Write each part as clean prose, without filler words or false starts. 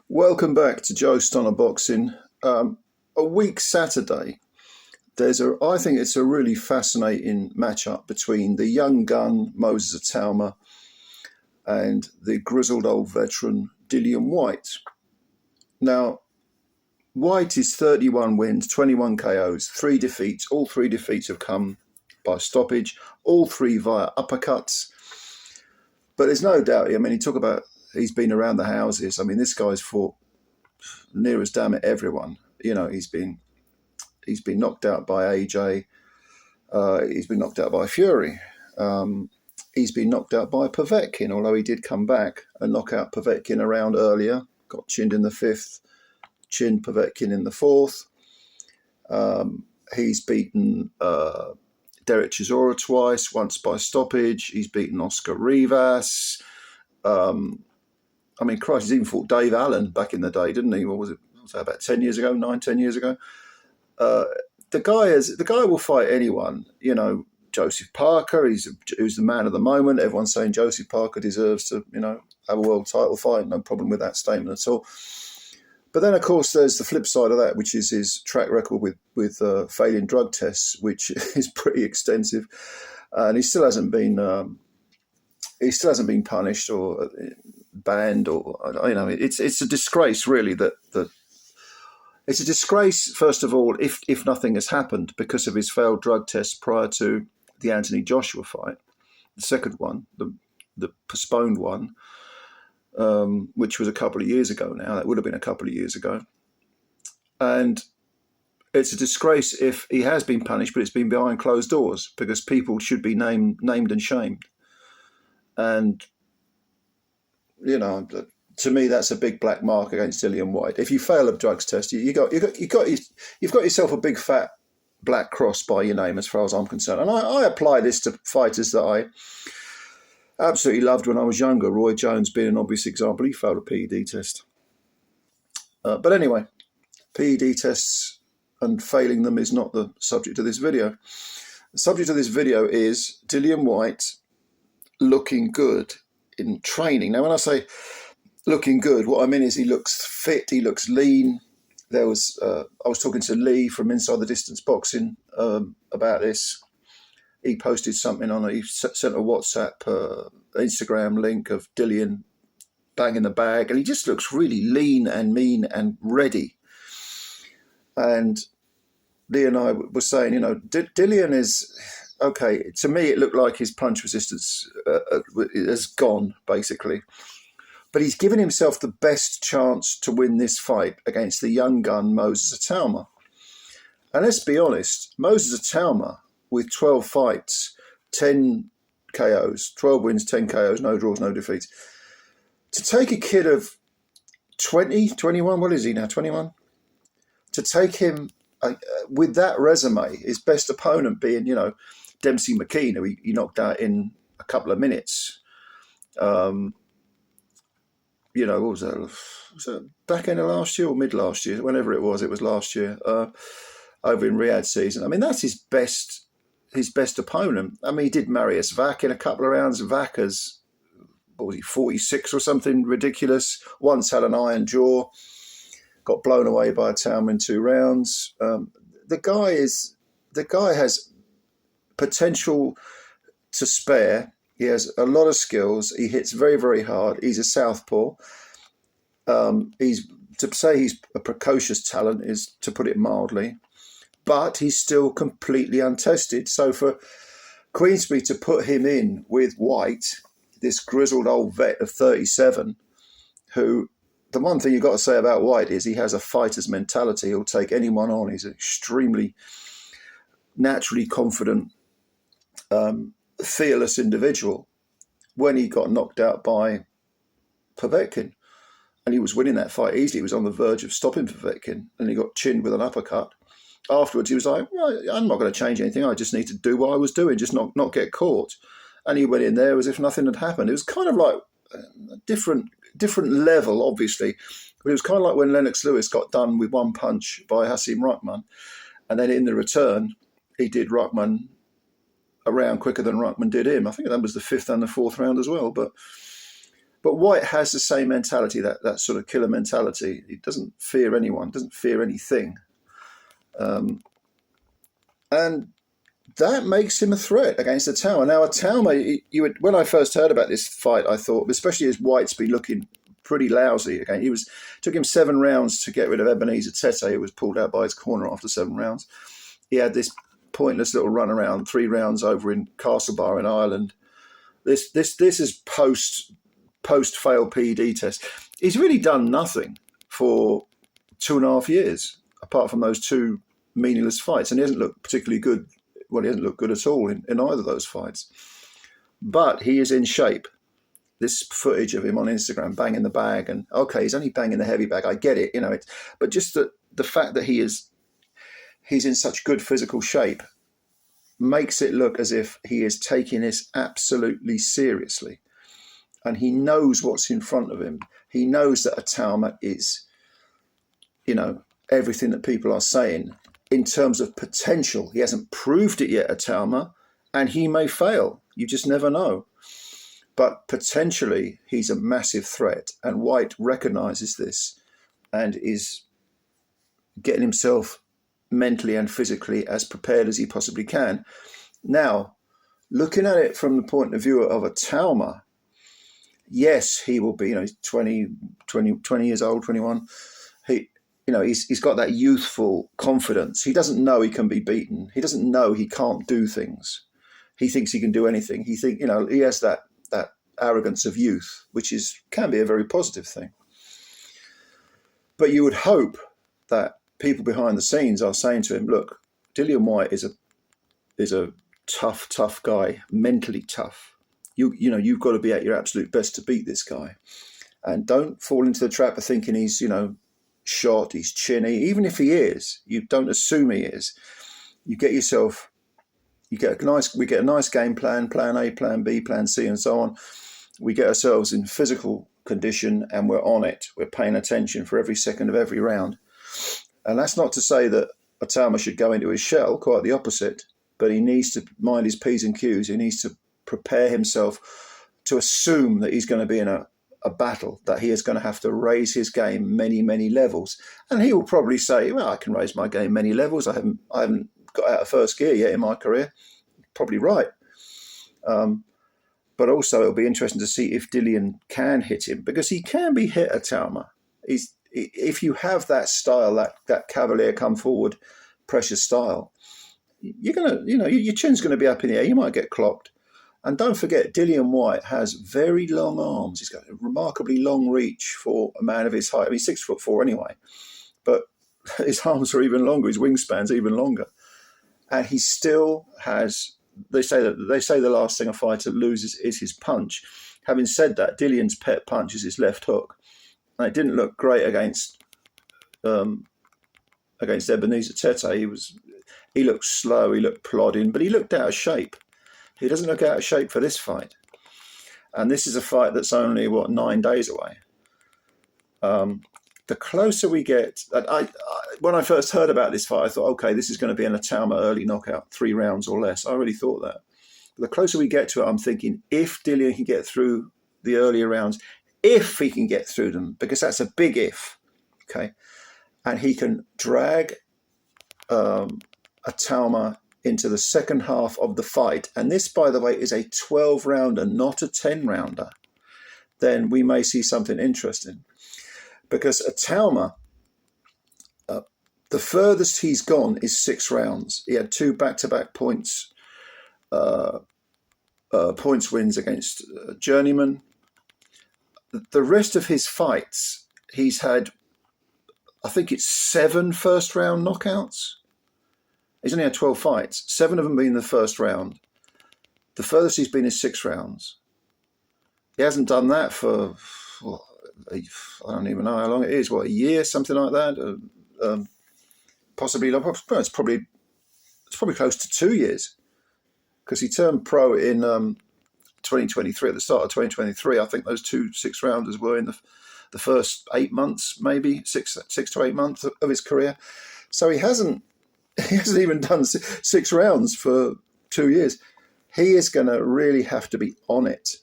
Welcome back to Joe Stonner Boxing. A week Saturday, I think it's a really fascinating matchup between the young gun Moses Itauma and the grizzled old veteran Dillian Whyte. Now, Whyte is 31 wins, 21 KOs, 3 defeats. All 3 defeats have come by stoppage, all 3 via uppercuts. But there's no doubt, I mean, he's been around the houses. I mean, this guy's fought near as damn it everyone. You know, he's been knocked out by AJ. He's been knocked out by Fury. He's been knocked out by Povetkin, although he did come back and knock out Povetkin a round earlier. Got chinned in the 5th, chinned Povetkin in the 4th. He's beaten Derek Chisora twice, once by stoppage. He's beaten Oscar Rivas. I mean, Christ, he's even fought Dave Allen back in the day, didn't he? What was it? Was that about 10 years ago, 10 years ago? The guy will fight anyone. You know, Joseph Parker, who's the man of the moment. Everyone's saying Joseph Parker deserves to, have a world title fight. No problem with that statement at all. But then, of course, there's the flip side of that, which is his track record with failing drug tests, which is pretty extensive, and he still hasn't been punished or banned, or it's a disgrace, really. That it's a disgrace, first of all, if nothing has happened because of his failed drug tests prior to the Anthony Joshua fight, the second one, the postponed one. Which was a couple of years ago now. That would have been a couple of years ago. And it's a disgrace if he has been punished, but it's been behind closed doors, because people should be named and shamed. And, to me, that's a big black mark against Dillian Whyte. If you fail a drugs test, you've got yourself a big fat black cross by your name, as far as I'm concerned. And I apply this to fighters that I absolutely loved when I was younger. Roy Jones being an obvious example. He failed a PED test. But anyway, PED tests and failing them is not the subject of this video. The subject of this video is Dillian Whyte looking good in training. Now, when I say looking good, what I mean is he looks fit, he looks lean. I was talking to Lee from Inside the Distance Boxing about this. He posted something he sent a WhatsApp, Instagram link of Dillian banging the bag, and he just looks really lean and mean and ready. And Lee and I were saying, Dillian is, okay, to me it looked like his punch resistance has gone, basically. But he's given himself the best chance to win this fight against the young gun Moses Itauma. And let's be honest, Moses Itauma, with 12 fights, 10 KOs, 12 wins, 10 KOs, no draws, no defeats. To take a kid of 20, 21, what is he now, 21? To take him with that resume, his best opponent being, Dempsey McKean, who he knocked out in a couple of minutes. What was that? Was that back end of last year or mid last year? Whenever it was last year, over in Riyadh season. I mean, that's his best opponent. I mean, he did Marius Vac in a couple of rounds. Vac has, 46 or something ridiculous. Once had an iron jaw, got blown away by Atalma in 2 rounds. The guy has potential to spare. He has a lot of skills. He hits very, very hard. He's a southpaw. To say he's a precocious talent is to put it mildly. But he's still completely untested. So for Queensberry to put him in with Whyte, this grizzled old vet of 37, who, the one thing you've got to say about Whyte is he has a fighter's mentality. He'll take anyone on. He's an extremely naturally confident, fearless individual. When he got knocked out by Povetkin, and he was winning that fight easily, he was on the verge of stopping Povetkin, and he got chinned with an uppercut. Afterwards, he was like, well, I'm not going to change anything. I just need to do what I was doing, just not get caught. And he went in there as if nothing had happened. It was kind of like a different level, obviously. But it was kind of like when Lennox Lewis got done with one punch by Hasim Rahman. And then in the return, he did Rahman a round quicker than Rahman did him. I think that was the 5th and the 4th round as well. But But Whyte has the same mentality, that sort of killer mentality. He doesn't fear anyone, doesn't fear anything. And that makes him a threat against Atalma. Now, Atalma, when I first heard about this fight, I thought, especially as White's been looking pretty lousy again. Took him 7 rounds to get rid of Ebenezer Tete, who was pulled out by his corner after 7 rounds. He had this pointless little run around 3 rounds over in Castlebar in Ireland. This is post failed PED test. He's really done nothing for 2.5 years, apart from those 2 meaningless fights, and he hasn't looked particularly good. Well, he hasn't looked good at all in either of those fights. But he is in shape. This footage of him on Instagram banging the bag, and okay, he's only banging the heavy bag. I get it, but just the fact that he's in such good physical shape makes it look as if he is taking this absolutely seriously, and he knows what's in front of him. He knows that Atalma is, everything that people are saying in terms of potential. He hasn't proved it yet, Atalma, and he may fail. You just never know. But potentially, he's a massive threat, and Whyte recognises this and is getting himself mentally and physically as prepared as he possibly can. Now, looking at it from the point of view of Atalma, yes, he will be, he's 20 years old, 21. He's got that youthful confidence. He doesn't know he can be beaten. He doesn't know he can't do things. He thinks he can do anything. He has that arrogance of youth, which can be a very positive thing. But you would hope that people behind the scenes are saying to him, look, Dillian Whyte is a tough guy, mentally tough. You've got to be at your absolute best to beat this guy. And don't fall into the trap of thinking he's, shot, he's chinny. Even if he is, you don't assume he is. We get a nice game plan, plan A, plan B, plan C, and so on. We get ourselves in physical condition and we're on it. We're paying attention for every second of every round. And that's not to say that Atalma should go into his shell, quite the opposite, but he needs to mind his P's and Q's. He needs to prepare himself to assume that he's going to be in a battle, that he is going to have to raise his game many, many levels. And he will probably say, well, I can raise my game many levels. I haven't got out of first gear yet in my career. Probably right. But also it'll be interesting to see if Dillian can hit him, because he can be hit, Atalma. If you have that style, that cavalier come forward pressure style, you're gonna, your chin's gonna be up in the air. You might get clocked. And don't forget, Dillian Whyte has very long arms. He's got a remarkably long reach for a man of his height. I mean, 6'4" anyway, but his arms are even longer. His wingspan's even longer, and he still has. They say the last thing a fighter loses is his punch. Having said that, Dillian's pet punch is his left hook, and it didn't look great against Ebenezer Tete. He looked slow, he looked plodding, but he looked out of shape. He doesn't look out of shape for this fight. And this is a fight that's only, 9 days away. The closer we get, when I first heard about this fight, I thought, okay, this is going to be an Atalma early knockout, 3 rounds or less. I really thought that. But the closer we get to it, I'm thinking, if Dillian can get through the earlier rounds, if he can get through them, because that's a big if, okay, and he can drag Atalma into the second half of the fight, and this, by the way, is a 12-rounder, not a 10-rounder, then we may see something interesting. Because Atalma, the furthest he's gone is 6 rounds. He had 2 back-to-back points wins against Journeyman. The rest of his fights, he's had, I think it's 7 first-round knockouts. He's only had 12 fights. 7 of them being in the first round. The furthest he's been is 6 rounds. He hasn't done that for, I don't even know how long it is. A year, something like that. Possibly. It's probably close to 2 years, because he turned pro in 2023. At the start of 2023, I think those 2 6-rounders were in the first 8 months, maybe 6 to 8 months of his career. So he hasn't even done 6 rounds for 2 years. He is going to really have to be on it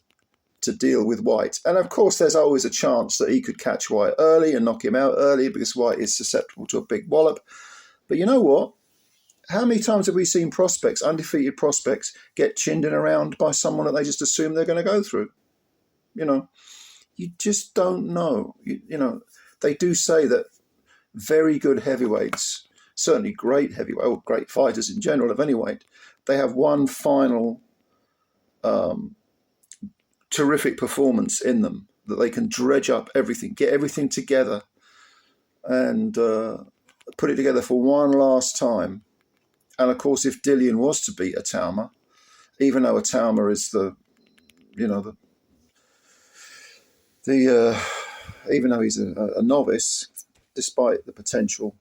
to deal with Whyte. And of course, there's always a chance that he could catch Whyte early and knock him out early because Whyte is susceptible to a big wallop. But you know what? How many times have we seen prospects, undefeated prospects, get chinned in around by someone that they just assume they're going to go through? You know, you just don't know. You know, they do say that very good heavyweights, certainly great heavyweight, or great fighters in general of any weight, they have one final terrific performance in them, that they can dredge up everything, get everything together and put it together for one last time. And of course, if Dillian was to beat Atalma, even though Atalma is even though he's a novice, despite the potential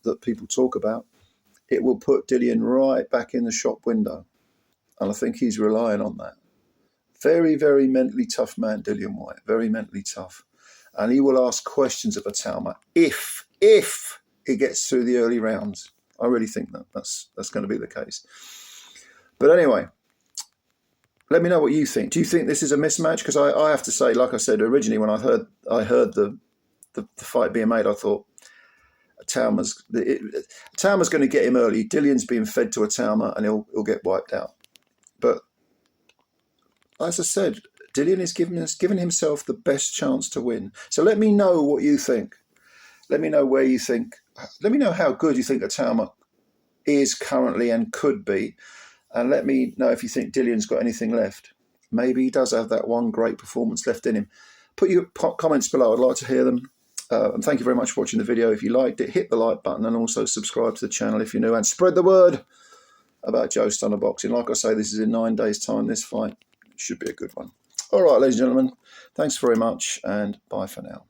that people talk about, it will put Dillian right back in the shop window. And I think he's relying on that. Very, very mentally tough man, Dillian Whyte, very mentally tough. And he will ask questions of Atalma if he gets through the early rounds. I really think that's going to be the case. But anyway, let me know what you think. Do you think this is a mismatch? Because I have to say, like I said originally, when I heard the fight being made, I thought Atalma's going to get him early. Dillian's being fed to Atalma, and he'll get wiped out. But as I said, Dillian is giving himself the best chance to win. So let me know what you think. Let me know where you think. Let me know how good you think Atalma is currently and could be. And let me know if you think Dillian's got anything left. Maybe he does have that one great performance left in him. Put your comments below. I'd like to hear them. And thank you very much for watching the video. If you liked it, hit the like button and also subscribe to the channel if you're new. And spread the word about Joe Stunner Boxing. Like I say, this is in 9 days' time, this fight. It should be a good one. All right, ladies and gentlemen, thanks very much and bye for now.